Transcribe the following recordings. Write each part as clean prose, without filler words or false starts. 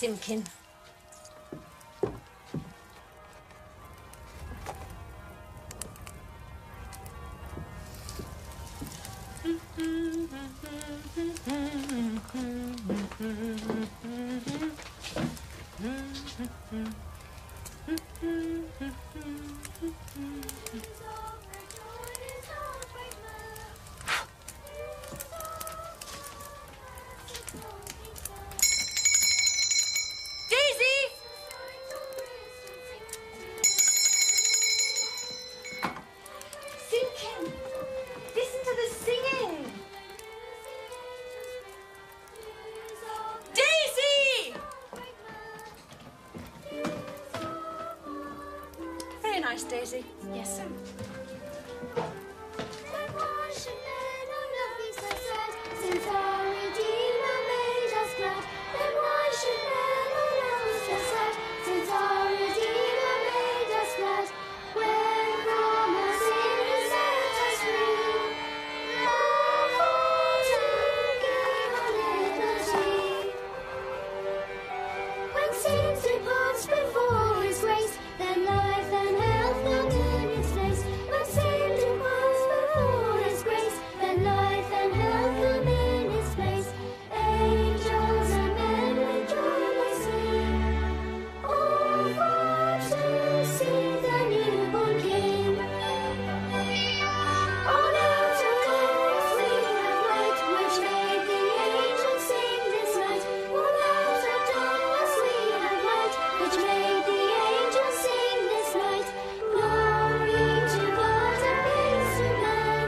Simpkin. Daisy. Yes, sir. Since our Redeemer made us glad, then why should men on earth be sad? Since our Redeemer made us glad, when from our sin he set us free, therefore to give our liberty. When sin departs before his grace, then life and health come in its place. When sin departs before his grace, then life and health come in its place. Angels and men with joy may sing, all for to see the newborn King. On outer doors we have light, which made the angels sing this night. On outer doors we have light, which made the angels sing this night. Glory to God and peace to men,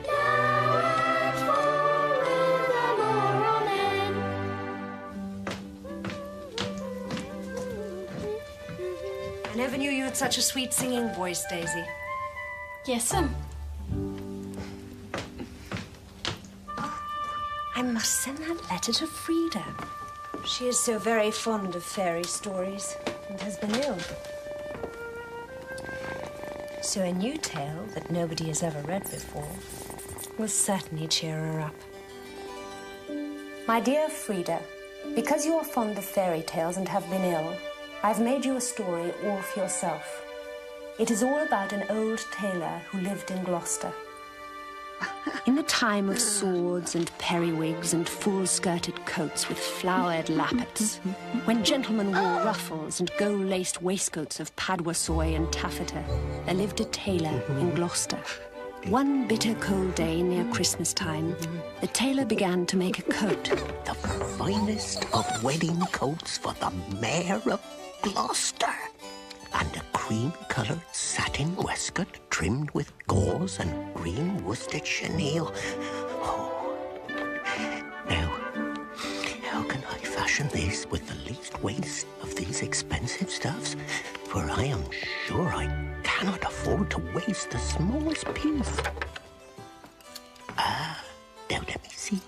now and forevermore. Amen. I never knew you had such a sweet singing voice, Daisy. Yes, sir. I must send that letter to Frida. She is so very fond of fairy stories and has been ill. So a new tale that nobody has ever read before will certainly cheer her up. My dear Frida, because you are fond of fairy tales and have been ill, I've made you a story all for yourself. It is all about an old tailor who lived in Gloucester. In the time of swords and periwigs and full-skirted coats with flowered lappets, when gentlemen wore ruffles and gold-laced waistcoats of paduasoy and taffeta, there lived a tailor in Gloucester. One bitter cold day near Christmas time, the tailor began to make a coat. The finest of wedding coats for the Mayor of Gloucester. And a cream-coloured satin waistcoat trimmed with gauze and green worsted chenille. Oh, now, how can I fashion this with the least waste of these expensive stuffs? For I am sure I cannot afford to waste the smallest piece. Now let me see.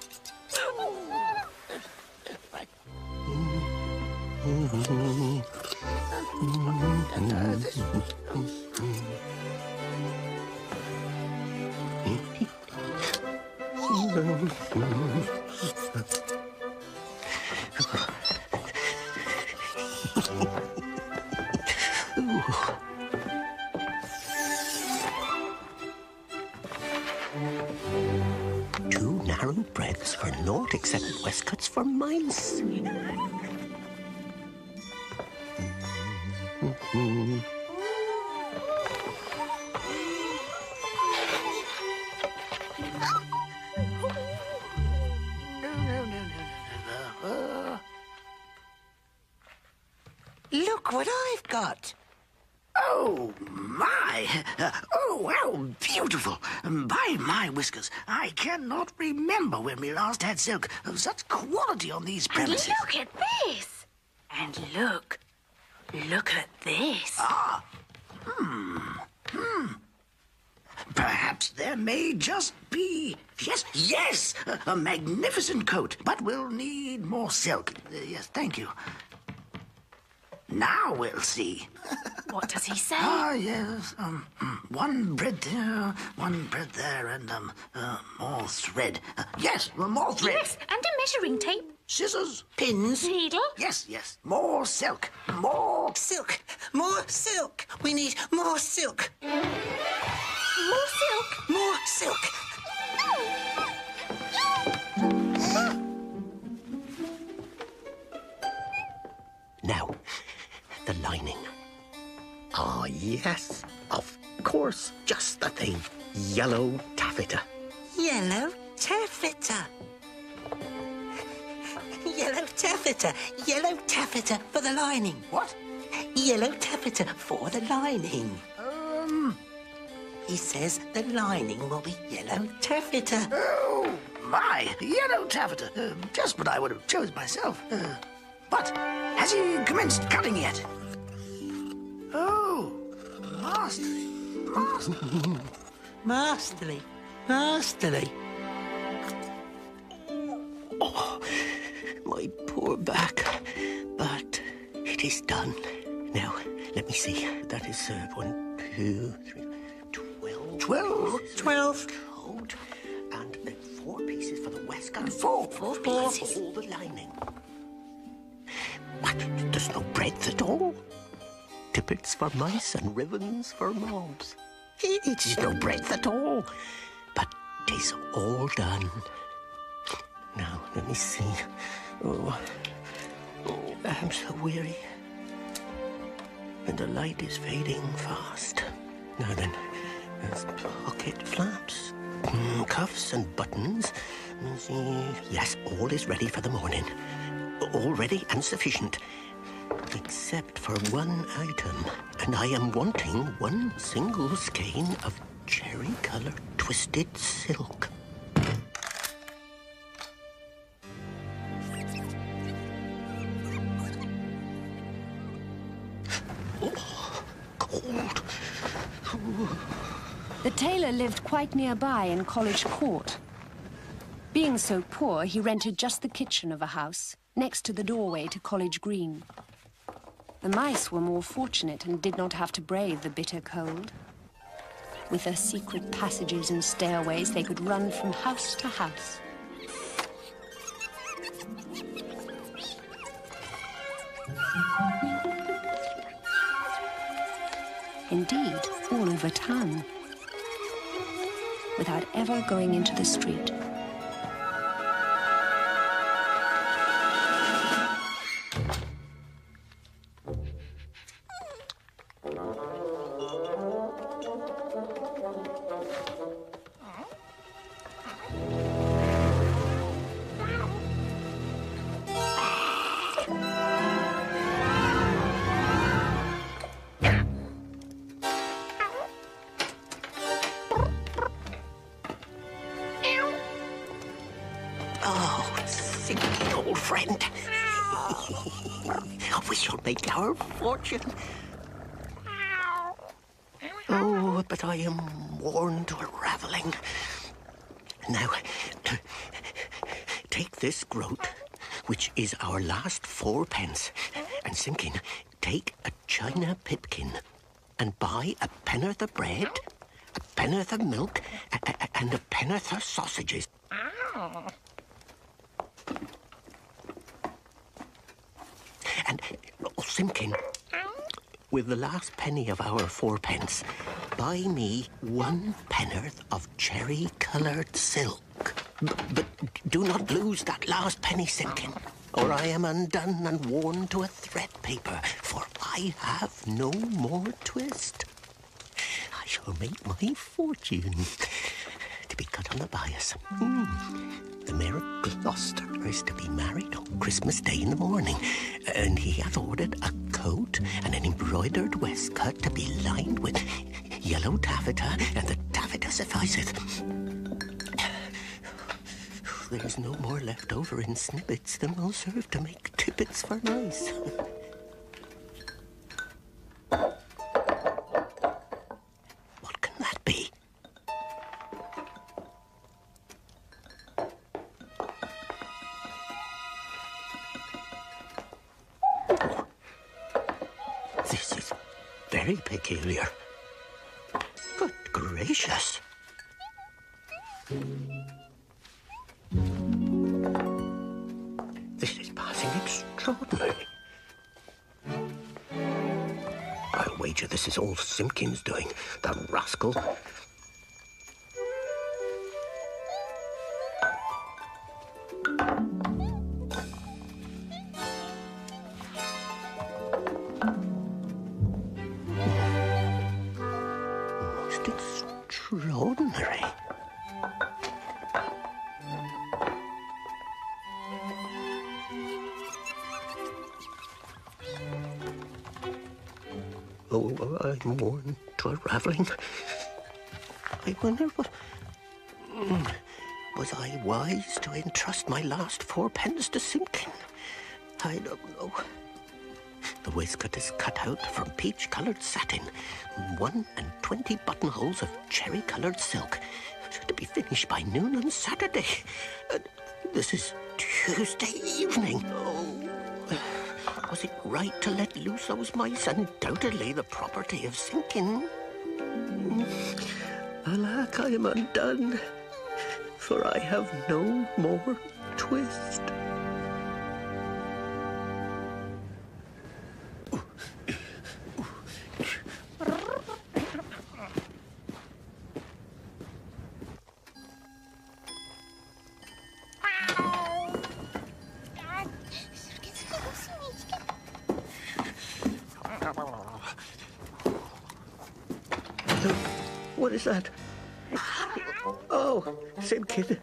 Two narrow breadths for naught except waistcoats for mice. Look what I've got. Oh, my. Oh, how beautiful. By my whiskers, I cannot remember when we last had silk of such quality on these premises. And look at this. And look. Look at this. Ah. Perhaps there may just be... Yes, a magnificent coat. But we'll need more silk. Yes, thank you. Now we'll see. What does he say? Yes. One breadth here, one breadth there, and more thread. Yes, more thread. Yes, and a measuring tape. scissors, Pins. Needle? yes, yes, more silk, more... Silk. More silk. We need more silk. More silk? More silk. Now, the lining. Ah, yes, of course, just the thing. Yellow taffeta. Yellow taffeta. Yellow taffeta. Yellow taffeta for the lining. What? Yellow taffeta for the lining. He says the lining will be yellow taffeta. Oh, my, yellow taffeta. Just what I would have chose myself. But has he commenced cutting yet? Oh, masterly, masterly. Masterly. Masterly. Oh, my poor back. But it is done. Now, let me see. That is 1, 2, 3, 12. 12? 12. Coat. And 4 pieces for the waistcoat. Four pieces for all the lining. What? There's no breadth at all? Tippets for mice and ribbons for mobs. It's no breadth at all. But 'tis all done. Now, let me see. Oh, I'm so weary. And the light is fading fast. Now then, there's pocket flaps, cuffs and buttons. Let me see. Yes, all is ready for the morning. All ready and sufficient. Except for one item. And I am wanting 1 single skein of cherry-coloured twisted silk. Oh, cold. The tailor lived quite nearby in College Court. Being so poor, he rented just the kitchen of a house next to the doorway to College Green. The mice were more fortunate and did not have to brave the bitter cold. With their secret passages and stairways, they could run from house to house. Indeed, all over town, without ever going into the street. Oh, silly old friend. We shall make our fortune. Oh, but I am worn to a ravelling. Now, take this groat, which is our last 4 pence, and Simpkin, take a china pipkin and buy a pen'orth of bread, a pen'orth of milk, and a pen'orth of sausages. And, oh, Simpkin, with the last penny of our 4 pence, buy me 1 pen'orth of cherry-coloured silk. But do not lose that last penny, Simpkin, or I am undone and worn to a thread paper, for I have no more twist. I shall make my fortune. To be cut on the bias. The Mayor of Gloucester is to be married on Christmas Day in the morning, and he hath ordered a coat and an embroidered waistcoat to be lined with yellow taffeta, and the taffeta sufficeth. There is no more left over in snippets than will serve to make tippets for mice. What can that be? Oh, this is very peculiar. Good gracious. extraordinary. I'll wager this is all Simpkin's doing, the rascal. Most extraordinary. Oh, I'm worn to a ravelling. I wonder what... Was I wise to entrust my last 4 pence to Simpkin? I don't know. The waistcoat is cut out from peach-coloured satin, 1 and 20 buttonholes of cherry-coloured silk, to be finished by noon on Saturday. This is Tuesday evening. Oh... Was it right to let loose those mice? Undoubtedly the property of Simpkin. Alack, I am undone, for I have no more twist. What is that? Oh, Simpkin.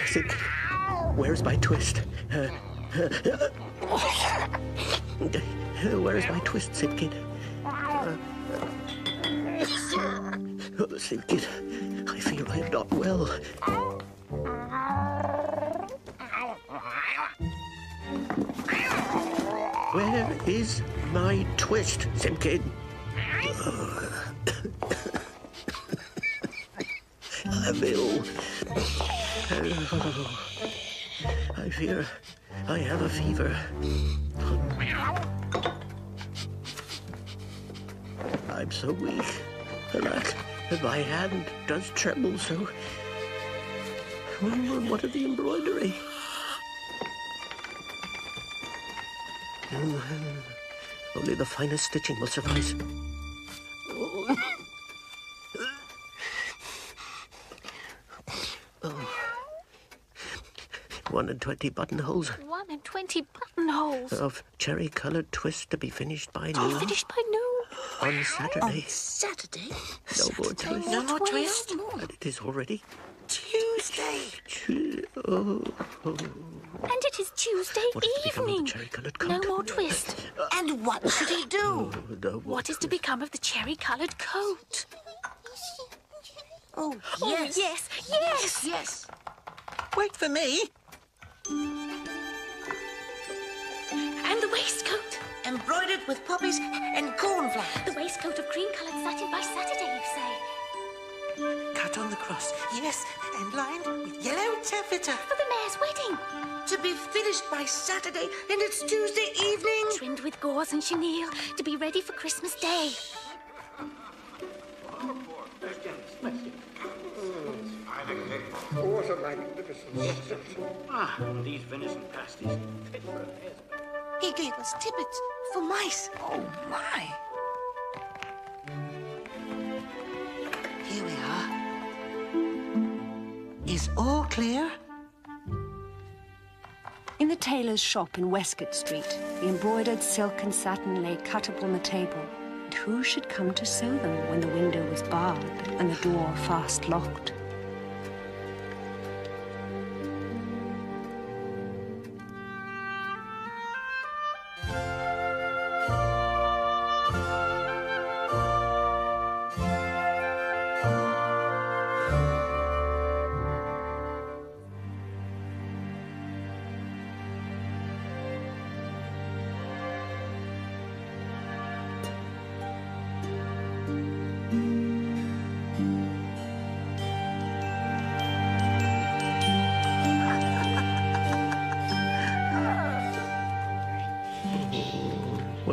Simpkin, where's my twist? Where is my twist, Simpkin? Oh, Simpkin, I fear I am not well. Where is my twist, Simpkin? I'm ill. I fear I have a fever. I'm so weak. Alack, my hand does tremble so. What of the embroidery? Only the finest stitching will suffice. 1 and 20 buttonholes. 1 and 20 buttonholes. Of cherry-coloured twist to be finished by noon. Oh, finished by noon. On Saturday. On Saturday? No more twist. No more twist? And it is already Tuesday. Oh. And it is Tuesday What is to become of the evening. cherry-coloured No coat? more twist. And what should he do? No more What is to twist. become of the cherry-coloured coat? Oh, Oh, yes. yes, yes. Yes. Wait for me. And the waistcoat. Embroidered with poppies and cornflowers. The waistcoat of cream-coloured satin by Saturday, you say? Cut on the cross. Yes, and lined with yellow taffeta. For the mayor's wedding. To be finished by Saturday, and it's Tuesday evening. Trimmed with gauze and chenille to be ready for Christmas Day. What a magnificent Ah, these venison pasties. Fit for a mayor's bed. He gave us tippets for mice. Oh, my. Here we are. Is all clear? In the tailor's shop in Westgate Street, the embroidered silk and satin lay cut upon the table. And who should come to sew them when the window was barred and the door fast locked?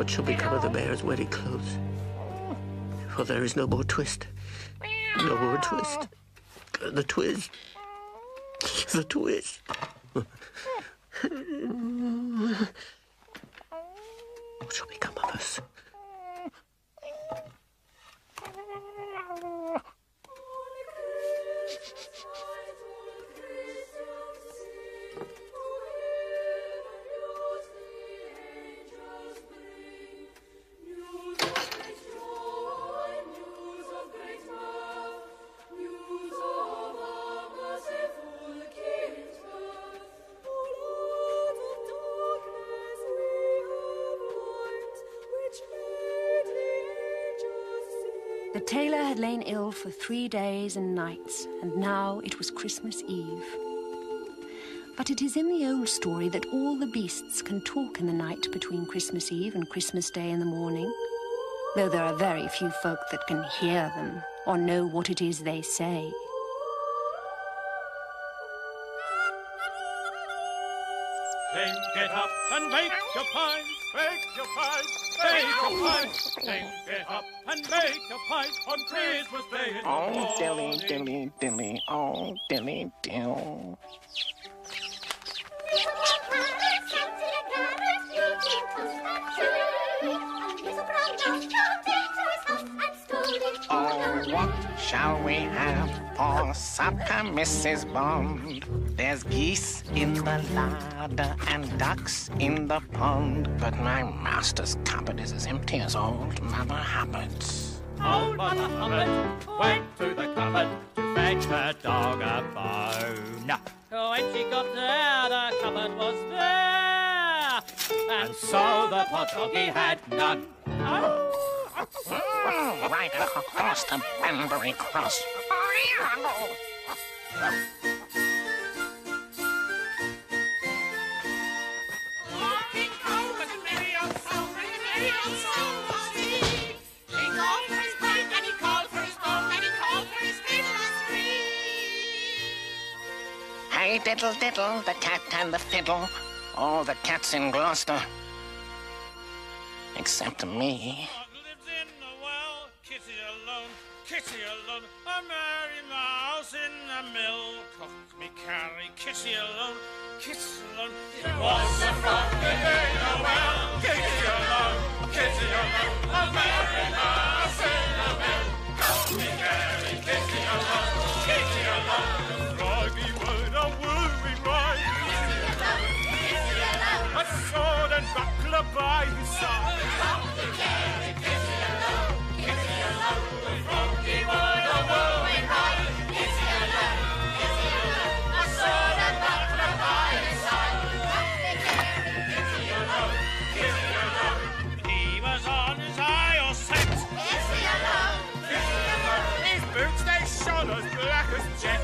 What shall become of the mayor's wedding clothes? For there is no more twist. No more twist. The twist. The twist. What shall become of us? The tailor had lain ill for 3 days and nights, and now it was Christmas Eve. But it is in the old story that all the beasts can talk in the night between Christmas Eve and Christmas Day in the morning, though there are very few folk that can hear them or know what it is they say. Then get up and make your pies, bake your pies, bake your pies. Then get up and make your pies on Christmas Day in the morning. Oh, dilly, dilly, dilly, oh, dilly, dill. Oh, what shall we have for supper, Mrs. Bond? There's geese in the larder and ducks in the pond, but my master's cupboard is as empty as old Mother Hubbard's. Old Mother Hubbard went to the cupboard to fetch her dog a bone. When she got there, the cupboard was there, and so the poor doggy had none. Right across to Banbury Cross. Hey, diddle, diddle, the cat and the fiddle, all the cats in Gloucester, except me. Lives in the well, Kitty alone, a merry mouse in the mill. Cost me carry Kitty alone, There was a frog in the well, Kitty alone, a merry mouse in the mill. Cost me carry Kitty alone, the froggy word a wooing rhyme. A sword and buckler by his side. Kitty alone, the froggy word a wooing rhyme. Kitty alone, a sword and buckler by his side. Kitty alone, he was on his high or set. Kitty alone, his boots they shone as black as jet.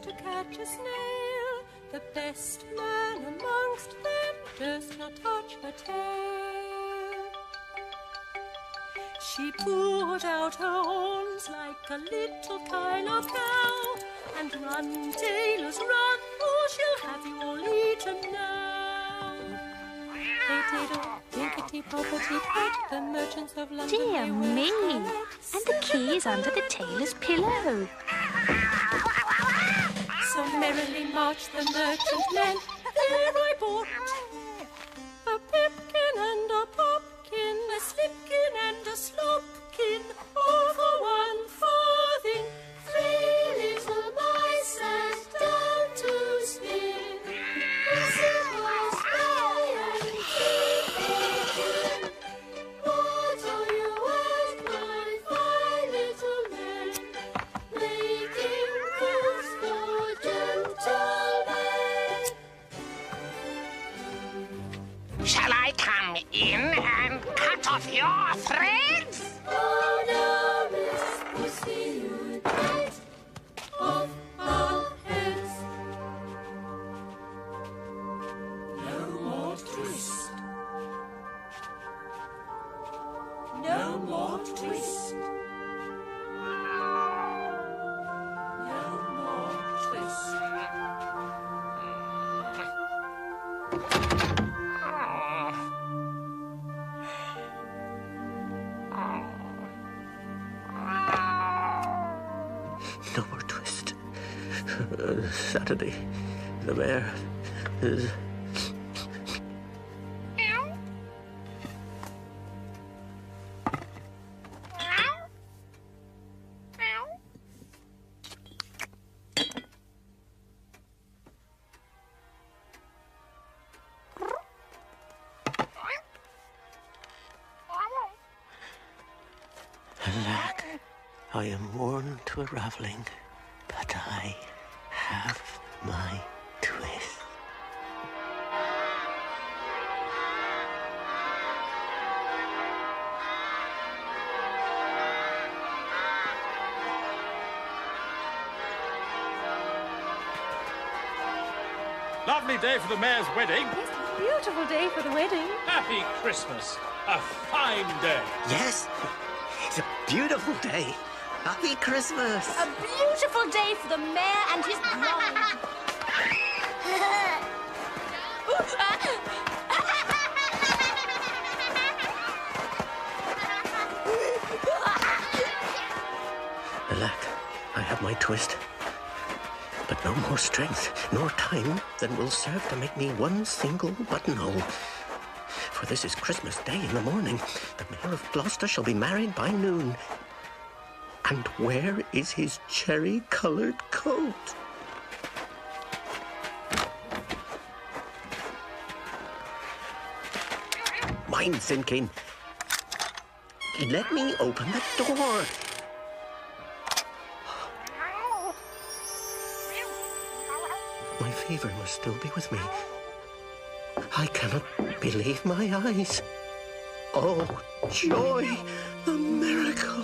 To catch a snail, the best man amongst them durst not touch her tail. She poured out her horns like a little Tailor cow, and run, tailors, run, or she'll have you all eaten now. They did all pinkety-poppety-pot, the merchants of London. Dear me, and the key is under the tailor's pillow. So merrily marched the merchant men. There I bought a pipkin and a popkin, a slipkin and a slopkin, all for 1 farthing. 3 little mice sat down to spin. Whistle was by and keep What are you at, my fine little men? Making fools for gentlemen. Shall I come in and cut off your threads? Oh, Saturday, the mayor is... Alack, I am worn to a ravelling, but I have my twist. Lovely day for the mayor's wedding. Yes, beautiful day for the wedding. Happy Christmas. A fine day. Yes, it's a beautiful day. Happy Christmas. A beautiful day for the mayor and his bride. Alack, I have my twist. But no more strength nor time than will serve to make me one single buttonhole. For this is Christmas Day in the morning. The Mayor of Gloucester shall be married by noon. And where is his cherry-coloured coat? Mind thinking. Let me open the door. My fever must still be with me. I cannot believe my eyes. Oh, joy, the miracle.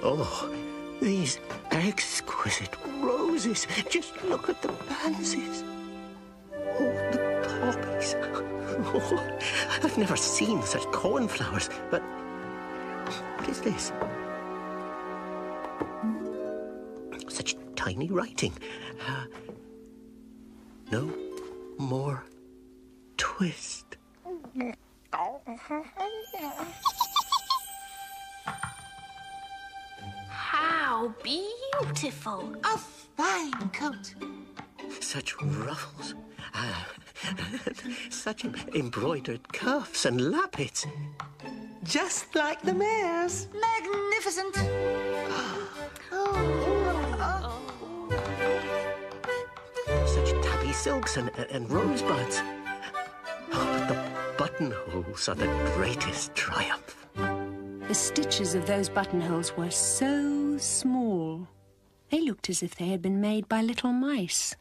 Oh, these exquisite roses. Just look at the pansies. Oh, the poppies. Oh, I've never seen such cornflowers, but what is this? Such tiny writing. No more twist. How beautiful. A fine coat. Such ruffles. Such embroidered cuffs and lappets. Just like the mayor's. Magnificent. Such tabby silks and rosebuds. Oh, but the buttonholes are the greatest triumph. The stitches of those buttonholes were so small. They looked as if they had been made by little mice.